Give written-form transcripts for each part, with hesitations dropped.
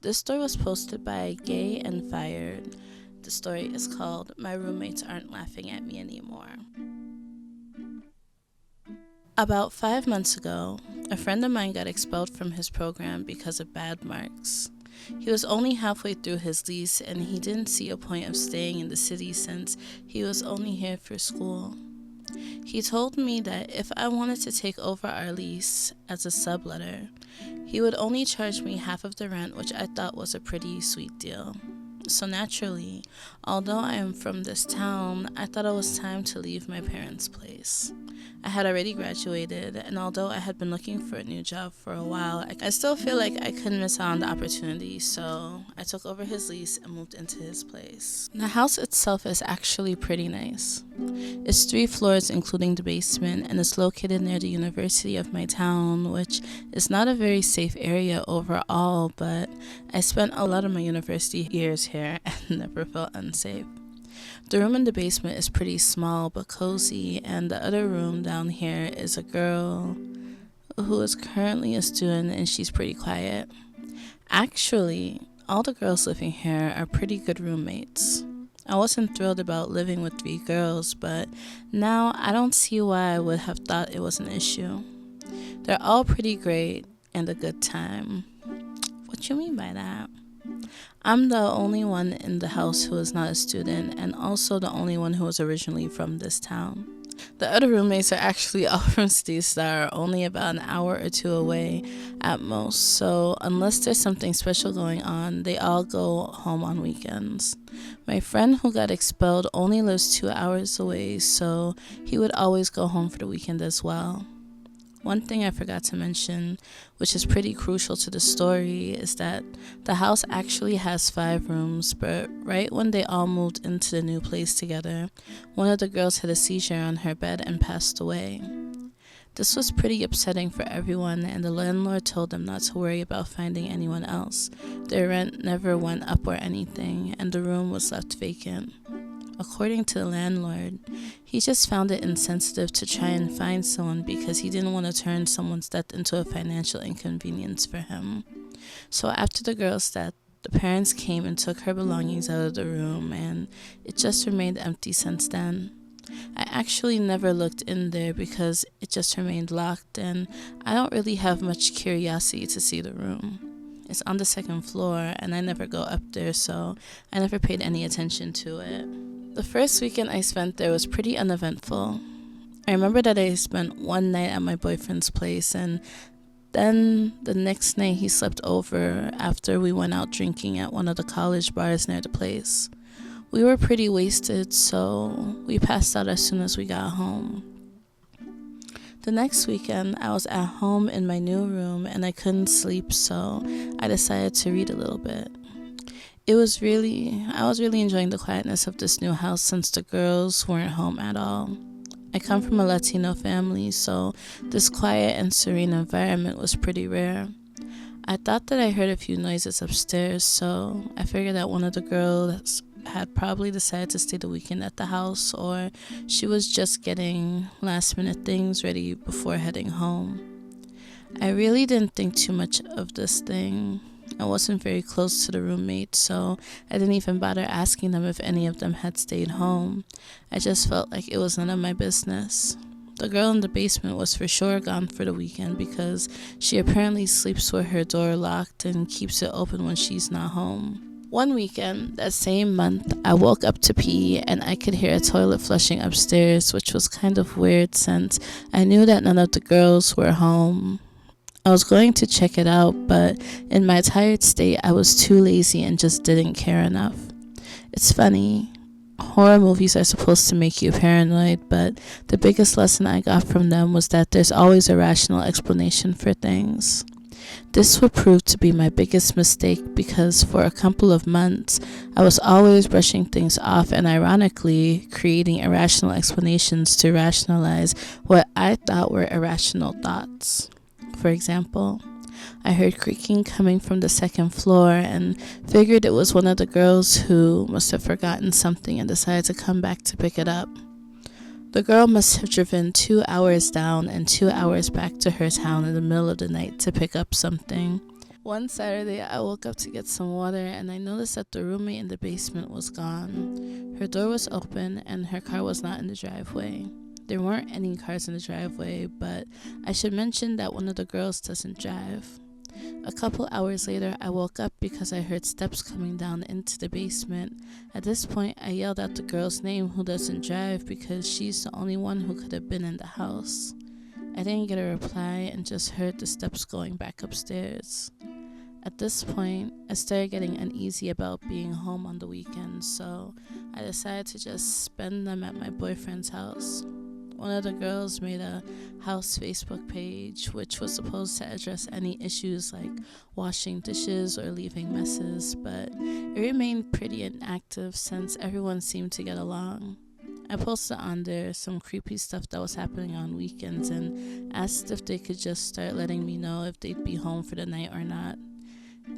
This story was posted by GayAndFired. The story is called My Roommates Aren't Laughing at Me Anymore. About 5 months ago, a friend of mine got expelled from his program because of bad marks. He was only halfway through his lease and he didn't see a point of staying in the city since he was only here for school. He told me that if I wanted to take over our lease as a subletter, he would only charge me half of the rent, which I thought was a pretty sweet deal. So naturally, although I am from this town, I thought it was time to leave my parents' place. I had already graduated, and although I had been looking for a new job for a while, I still feel like I couldn't miss out on the opportunity, so I took over his lease and moved into his place. The house itself is actually pretty nice. It's 3 floors including the basement, and it's located near the university of my town, which is not a very safe area overall, but I spent a lot of my university years here and never felt unsafe. The room in the basement is pretty small but cozy, and the other room down here is a girl who is currently a student, and she's pretty quiet. Actually, all the girls living here are pretty good roommates. I wasn't thrilled about living with 3 girls, but now I don't see why I would have thought it was an issue. They're all pretty great and a good time. What you mean by that? I'm the only one in the house who is not a student, and also the only one who was originally from this town. The other roommates are actually all from cities that are only about an hour or 2 away at most, so unless there's something special going on, they all go home on weekends. My friend who got expelled only lives 2 hours away, so he would always go home for the weekend as well. One thing I forgot to mention, which is pretty crucial to the story, is that the house actually has 5 rooms, but right when they all moved into the new place together, one of the girls had a seizure on her bed and passed away. This was pretty upsetting for everyone, and the landlord told them not to worry about finding anyone else. Their rent never went up or anything, and the room was left vacant. According to the landlord, he just found it insensitive to try and find someone because he didn't want to turn someone's death into a financial inconvenience for him. So after the girl's death, the parents came and took her belongings out of the room, and it just remained empty since then. I actually never looked in there because it just remained locked, and I don't really have much curiosity to see the room. It's on the 2nd floor, and I never go up there, so I never paid any attention to it. The first weekend I spent there was pretty uneventful. I remember that I spent one night at my boyfriend's place, and then the next night he slept over after we went out drinking at one of the college bars near the place. We were pretty wasted, so we passed out as soon as we got home. The next weekend, I was at home in my new room and I couldn't sleep, so I decided to read a little bit. I was really enjoying the quietness of this new house since the girls weren't home at all. I come from a Latino family, so this quiet and serene environment was pretty rare. I thought that I heard a few noises upstairs, so I figured that one of the girls had probably decided to stay the weekend at the house, or she was just getting last minute things ready before heading home. I really didn't think too much of this thing. I wasn't very close to the roommates, so I didn't even bother asking them if any of them had stayed home. I just felt like it was none of my business. The girl in the basement was for sure gone for the weekend because she apparently sleeps with her door locked and keeps it open when she's not home. One weekend, that same month, I woke up to pee and I could hear a toilet flushing upstairs, which was kind of weird since I knew that none of the girls were home. I was going to check it out, but in my tired state, I was too lazy and just didn't care enough. It's funny. Horror movies are supposed to make you paranoid, but the biggest lesson I got from them was that there's always a rational explanation for things. This would prove to be my biggest mistake because for a couple of months, I was always brushing things off and ironically creating irrational explanations to rationalize what I thought were irrational thoughts. For example, I heard creaking coming from the 2nd floor and figured it was one of the girls who must have forgotten something and decided to come back to pick it up. The girl must have driven 2 hours down and 2 hours back to her town in the middle of the night to pick up something. One Saturday, I woke up to get some water and I noticed that the roommate in the basement was gone. Her door was open and her car was not in the driveway. There weren't any cars in the driveway, but I should mention that one of the girls doesn't drive. A couple hours later, I woke up because I heard steps coming down into the basement. At this point, I yelled out the girl's name who doesn't drive because she's the only one who could have been in the house. I didn't get a reply and just heard the steps going back upstairs. At this point, I started getting uneasy about being home on the weekends, so I decided to just spend them at my boyfriend's house. One of the girls made a house Facebook page, which was supposed to address any issues like washing dishes or leaving messes, but it remained pretty inactive since everyone seemed to get along. I posted on there some creepy stuff that was happening on weekends and asked if they could just start letting me know if they'd be home for the night or not.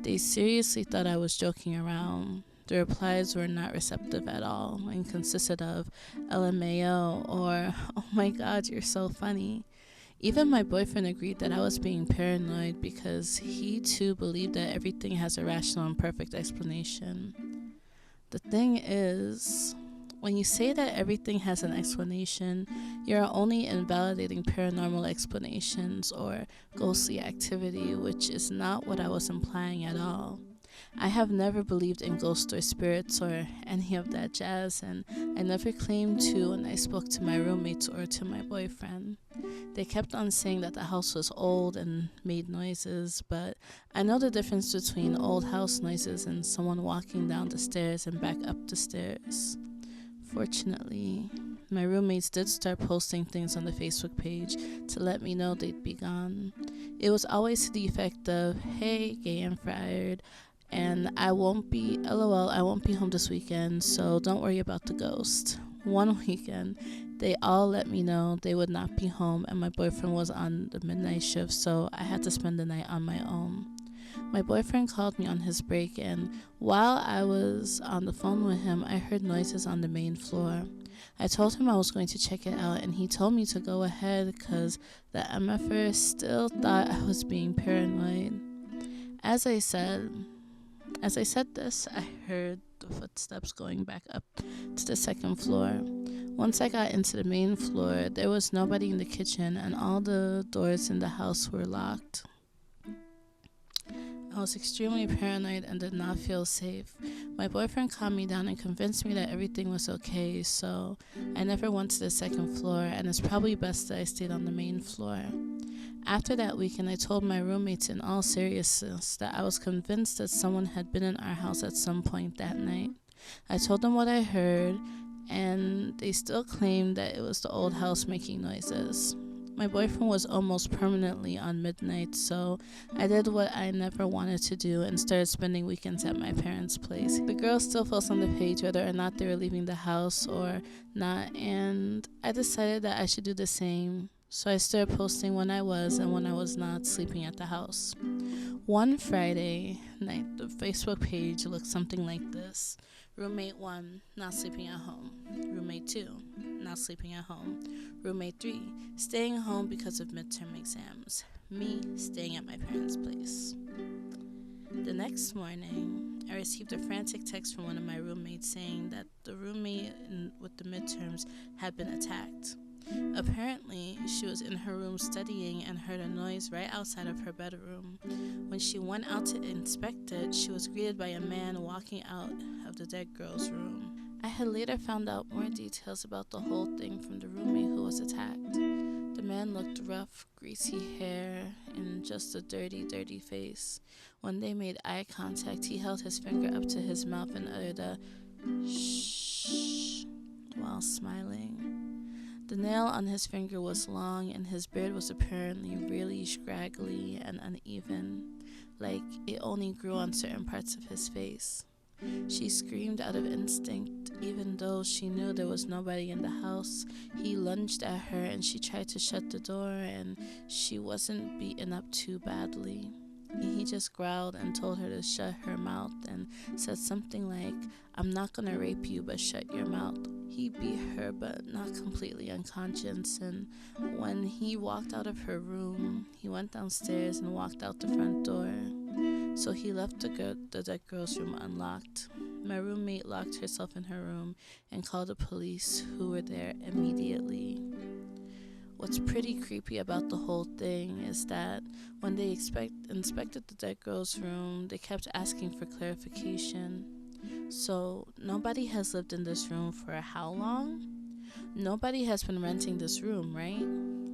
They seriously thought I was joking around. The replies were not receptive at all and consisted of LMAO or "oh my god, you're so funny." Even my boyfriend agreed that I was being paranoid because he too believed that everything has a rational and perfect explanation. The thing is, when you say that everything has an explanation, you're only invalidating paranormal explanations or ghostly activity, which is not what I was implying at all. I have never believed in ghosts or spirits or any of that jazz, and I never claimed to when I spoke to my roommates or to my boyfriend. They kept on saying that the house was old and made noises, but I know the difference between old house noises and someone walking down the stairs and back up the stairs. Fortunately, my roommates did start posting things on the Facebook page to let me know they'd be gone. It was always to the effect of, "Hey, GayAndFired, and I won't be home this weekend, so don't worry about the ghost." One weekend, they all let me know they would not be home and my boyfriend was on the midnight shift, so I had to spend the night on my own. My boyfriend called me on his break, and while I was on the phone with him, I heard noises on the main floor. I told him I was going to check it out, and he told me to go ahead because the MFer still thought I was being paranoid. As I said this, I heard the footsteps going back up to the second floor. Once I got into the main floor, there was nobody in the kitchen, and all the doors in the house were locked. I was extremely paranoid and did not feel safe. My boyfriend calmed me down and convinced me that everything was okay, so I never went to the second floor, and it's probably best that I stayed on the main floor. After that weekend, I told my roommates in all seriousness that I was convinced that someone had been in our house at some point that night. I told them what I heard, and they still claimed that it was the old house making noises. My boyfriend was almost permanently on midnight, so I did what I never wanted to do and started spending weekends at my parents' place. The girls still post on the page whether or not they were leaving the house or not, and I decided that I should do the same. So I started posting when I was and when I was not sleeping at the house. One Friday night, the Facebook page looked something like this. Roommate 1, not sleeping at home. Roommate 2, not sleeping at home. Roommate 3, staying home because of midterm exams. Me, staying at my parents' place. The next morning, I received a frantic text from one of my roommates saying that the roommate with the midterms had been attacked. Apparently, she was in her room studying and heard a noise right outside of her bedroom. When she went out to inspect it, she was greeted by a man walking out of the dead girl's room. I had later found out more details about the whole thing from the roommate who was attacked. The man looked rough, greasy hair, and just a dirty face. When they made eye contact, he held his finger up to his mouth and uttered a shh while smiling. The nail on his finger was long, and his beard was apparently really scraggly and uneven, like it only grew on certain parts of his face. She screamed out of instinct, even though she knew there was nobody in the house. He lunged at her, and she tried to shut the door, and she wasn't beaten up too badly. He just growled and told her to shut her mouth and said something like, "I'm not gonna rape you, but shut your mouth." He beat her, but not completely unconscious, and when he walked out of her room, he went downstairs and walked out the front door. So he left the dead girl's room unlocked. My roommate locked herself in her room and called the police, who were there immediately. What's pretty creepy about the whole thing is that when they inspected the dead girl's room, they kept asking for clarification. So, nobody has lived in this room for how long? Nobody has been renting this room, right?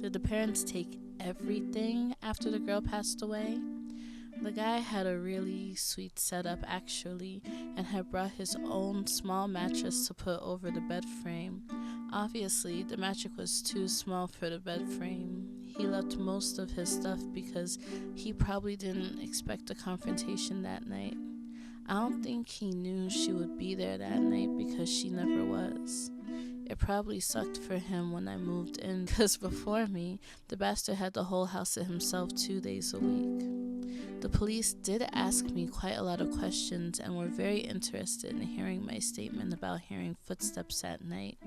Did the parents take everything after the girl passed away? The guy had a really sweet setup actually, and had brought his own small mattress to put over the bed frame. Obviously, the mattress was too small for the bed frame. He left most of his stuff because he probably didn't expect a confrontation that night. I don't think he knew she would be there that night because she never was. It probably sucked for him when I moved in because before me, the bastard had the whole house to himself 2 days a week. The police did ask me quite a lot of questions and were very interested in hearing my statement about hearing footsteps at night.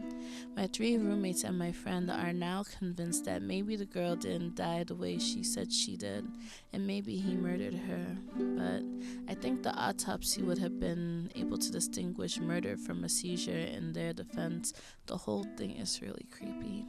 My 3 roommates and my friend are now convinced that maybe the girl didn't die the way she said she did, and maybe he murdered her. But I think the autopsy would have been able to distinguish murder from a seizure in their defense. The whole thing is really creepy.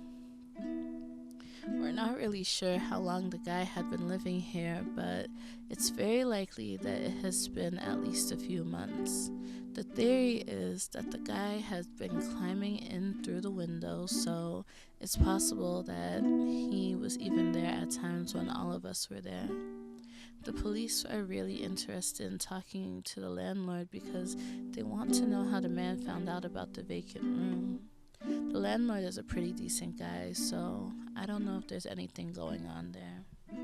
We're not really sure how long the guy had been living here, but it's very likely that it has been at least a few months. The theory is that the guy has been climbing in through the window, so it's possible that he was even there at times when all of us were there. The police are really interested in talking to the landlord because they want to know how the man found out about the vacant room. The landlord is a pretty decent guy, so I don't know if there's anything going on there.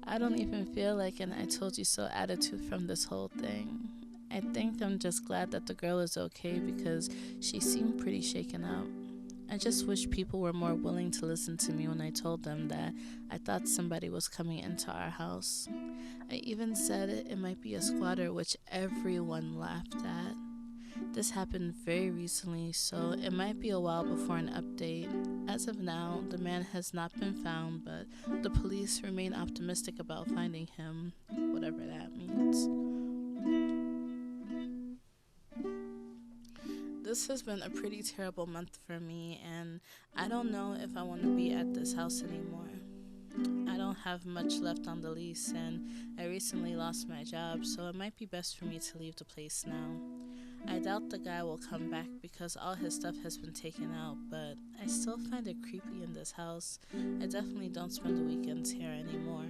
I don't even feel like an I told you so attitude from this whole thing. I think I'm just glad that the girl is okay because she seemed pretty shaken up. I just wish people were more willing to listen to me when I told them that I thought somebody was coming into our house. I even said it might be a squatter, which everyone laughed at. This happened very recently, so it might be a while before an update. As of now, the man has not been found, but the police remain optimistic about finding him, whatever that means. This has been a pretty terrible month for me, and I don't know if I want to be at this house anymore. I don't have much left on the lease, and I recently lost my job, so it might be best for me to leave the place now. I doubt the guy will come back because all his stuff has been taken out, but I still find it creepy in this house. I definitely don't spend the weekends here anymore.